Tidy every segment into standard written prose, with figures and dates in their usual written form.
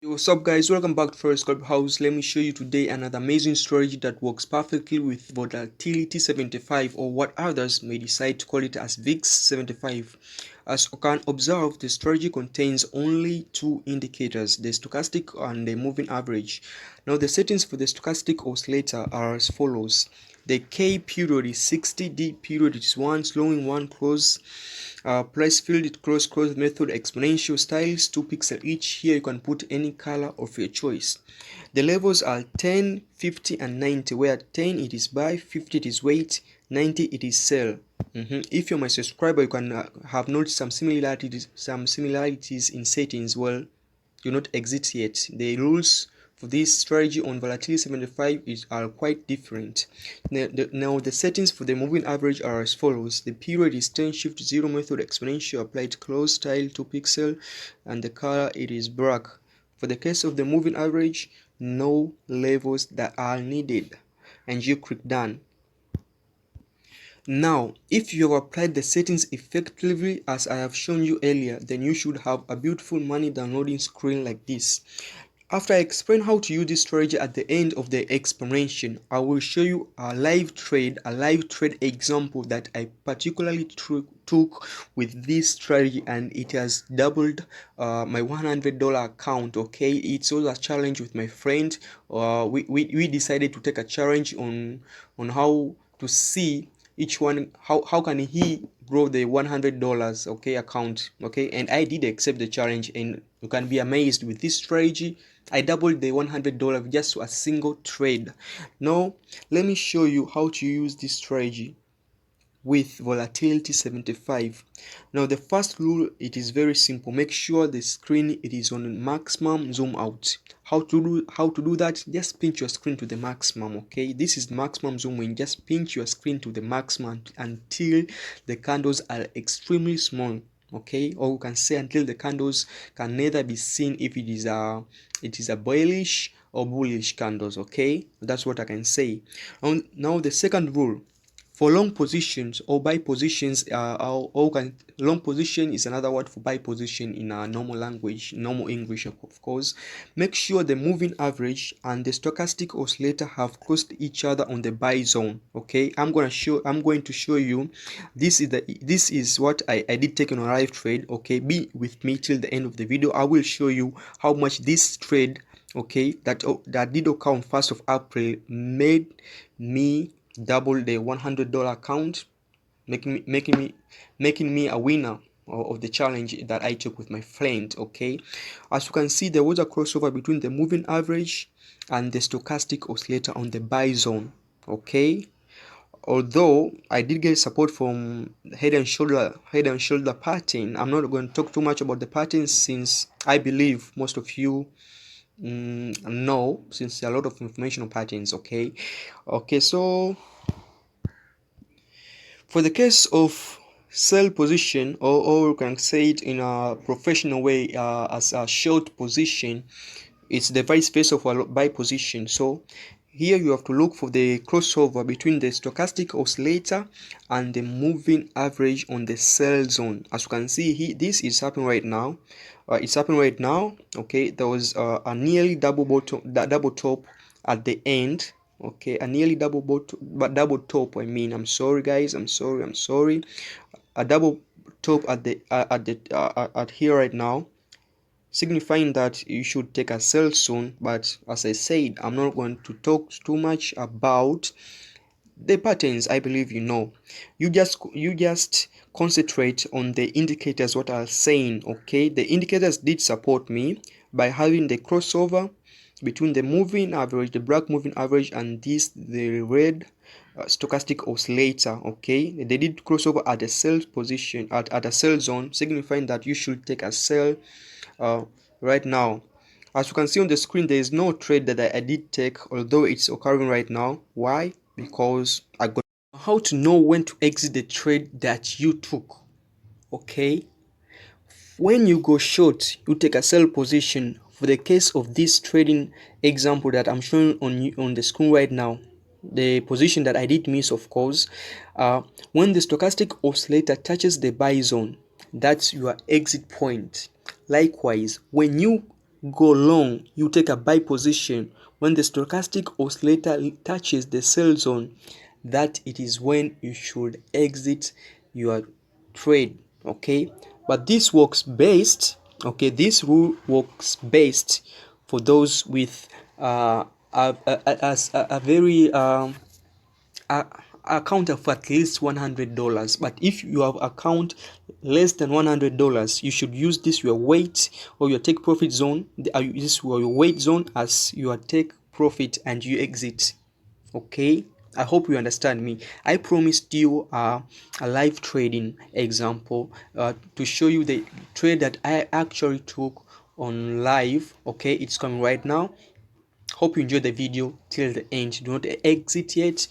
Yo, what's up guys, welcome back to Forex Clubhouse. Let me show you today another amazing strategy that works perfectly with Volatility 75, or what others may decide to call it as VIX 75. As you can observe, the strategy contains only two indicators, the stochastic and the moving average. Now the settings for the stochastic oscillator are as follows. The K period is 60, D period is 1, slowing 1, close. Price field cross method, exponential styles, 2 pixels each. Here you can put any color of your choice. The levels are 10, 50 and 90, where 10 it is buy, 50 it is wait, 90 it is sell. If you're my subscriber, you can have noticed some similarities in settings. Well, do not exit yet. The rules for this strategy on Volatility 75 are quite different. Now the settings for the moving average are as follows. The period is 10 shift 0 method, exponential, applied close, style 2 pixel, and the color it is black. For the case of the moving average, no levels that are needed, and you click done. Now, if you have applied the settings effectively as I have shown you earlier, then you should have a beautiful money downloading screen like this. After I explain how to use this strategy at the end of the explanation, I will show you a live trade example that I particularly took with this strategy, and it has doubled my $100 account. Okay, it's also a challenge with my friend. We decided to take a challenge on how to see each one how can he grow the $100 okay account. Okay, and I did accept the challenge, and you can be amazed with this strategy. I doubled the $100 just a single trade. Now let me show you how to use this strategy with Volatility 75. Now the first rule, it is very simple. Make sure the screen it is on maximum zoom out. How to do that? Just pinch your screen to the maximum. Okay, this is maximum zoom in. Just pinch your screen to the maximum until the candles are extremely small. Okay, or you can say until the candles can neither be seen if it is a bearish or bullish candles. Okay, that's what I can say. Now the second rule, for long positions or buy positions, long position is another word for buy position in a normal language, normal English, of course. Make sure the moving average and the stochastic oscillator have crossed each other on the buy zone. Okay, I'm going to show you. This is what I did take on a live trade. Okay, be with me till the end of the video. I will show you how much this trade, okay, that did occur on 1st of April, made me double the $100 account, making me a winner of the challenge that I took with my friend. Okay, as you can see, there was a crossover between the moving average and the stochastic oscillator on the buy zone. Okay, although I did get support from head and shoulder pattern, I'm not going to talk too much about the patterns, since I believe most of you know, since there are a lot of information on patterns. Okay, so for the case of sell position, or you can say it in a professional way as a short position, it's the vice versa of a buy position. So here you have to look for the crossover between the stochastic oscillator and the moving average on the sell zone. As you can see here, this is happening right now. It's happening right now. Okay, there was a nearly double top at the end. Okay, a nearly double top. I mean, I'm sorry guys, I'm sorry. A double top at here right now, signifying that you should take a sell soon. But as I said, I'm not going to talk too much about the patterns. I believe you know. You just concentrate on the indicators, what I'm saying. Okay, the indicators did support me by having the crossover between the moving average, the black moving average, and the red stochastic oscillator. Okay, they did crossover at the sell position, at a sell zone, signifying that you should take a sell right now. As you can see on the screen, there is no trade that I did take, although it's occurring right now. Why? Because I got how to know when to exit the trade that you took. Okay, when you go short, you take a sell position. For the case of this trading example that I'm showing on the screen right now, the position that I did miss, of course, when the stochastic oscillator touches the buy zone, that's your exit point. Likewise, when you go long, you take a buy position. When the stochastic oscillator touches the sell zone, that it is when you should exit your trade. Okay, but this works best. Okay, this rule works best for those with a very a account of at least $100. But if you have account less than $100, you should use this your weight or your take profit zone. This your weight zone as your take profit and you exit. Okay, I hope you understand me. I promised you a live trading example to show you the trade that I actually took on live. Okay, it's coming right now. Hope you enjoyed the video till the end. Do not exit yet.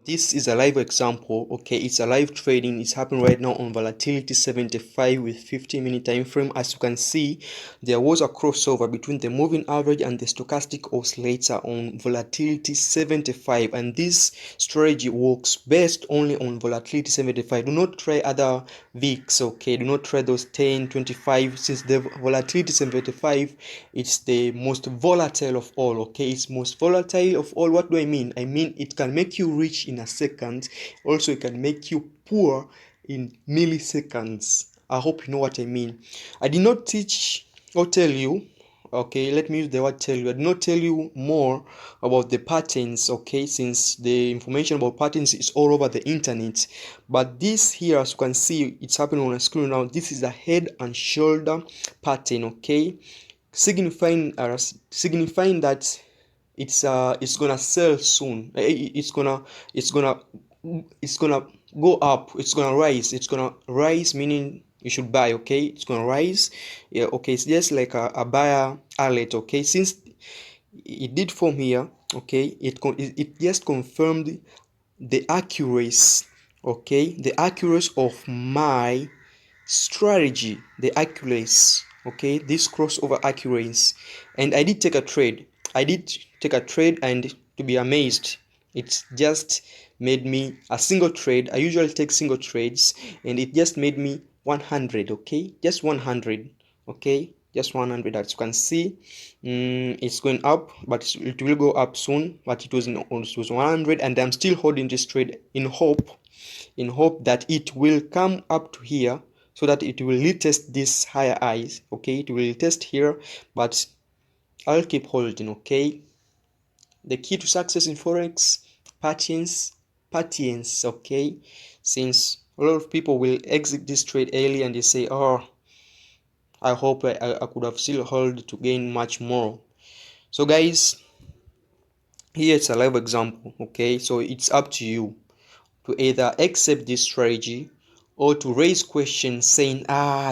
This is a live example. Okay, it's a live trading. It's happening right now on Volatility 75 with 50-minute time frame. As you can see, there was a crossover between the moving average and the stochastic oscillator on Volatility 75, and this strategy works best only on Volatility 75. Do not try other VIX. Okay, do not try those 10, 25, since the Volatility 75, it's the most volatile of all. Okay, it's most volatile of all. What do I mean? I mean it can make you rich in a second. Also, it can make you poor in milliseconds. I hope you know what I mean. I did not teach or tell you, okay, let me use the word tell you. I did not tell you more about the patterns, okay, since the information about patterns is all over the internet. But this here, as you can see, it's happening on the screen now. This is a head and shoulder pattern, okay, signifying that it's gonna sell soon. It's gonna go up. It's gonna rise. It's gonna rise, meaning you should buy. Okay, it's gonna rise. Yeah, okay, it's just like a buyer alert. Okay, since it did form here, okay, it just confirmed the accuracy, okay, the accuracy of my strategy, the accuracy, okay, this crossover accuracy. And I did take a trade, and to be amazed, it's just made me a single trade. I usually take single trades, and it just made me 100. Okay, just 100. Okay, just 100. As you can see, it's going up, but it will go up soon. But it was 100, and I'm still holding this trade in hope that it will come up to here, so that it will retest this higher highs. Okay, it will test here, but I'll keep holding. Okay, the key to success in forex: patience. Okay, since a lot of people will exit this trade early and they say, oh, I hope I could have still held to gain much more. So guys, here it's a live example. Okay, so it's up to you to either accept this strategy or to raise questions saying,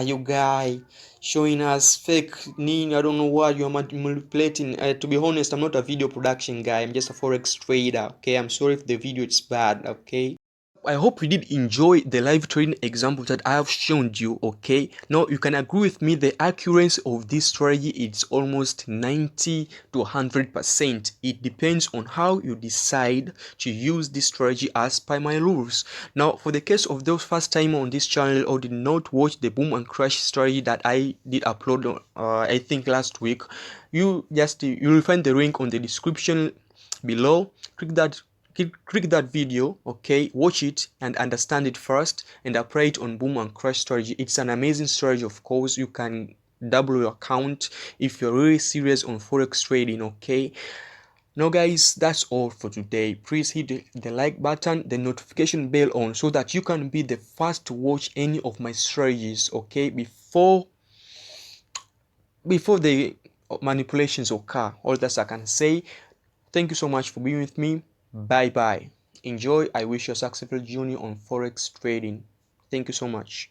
you guy showing us fake ning, I don't know what you're manipulating. To be honest, I'm not a video production guy. I'm just a forex trader. Okay, I'm sorry if the video is bad. Okay, I hope you did enjoy the live trading example that I have shown you. Okay, now you can agree with me, the accuracy of this strategy is almost 90 to 100%. It depends on how you decide to use this strategy as per my rules. Now, for the case of those first time on this channel or did not watch the boom and crash strategy that I did upload I think last week, you will find the link on the description below. Click that video, okay, watch it and understand it first, and apply it on boom and crash strategy. It's an amazing strategy. Of course, you can double your account if you're really serious on forex trading. Okay, now guys, that's all for today. Please hit the like button, the notification bell on, so that you can be the first to watch any of my strategies, okay, before the manipulations occur. All that I can say. Thank you so much for being with me. Bye bye. Enjoy. I wish you a successful journey on forex trading. Thank you so much.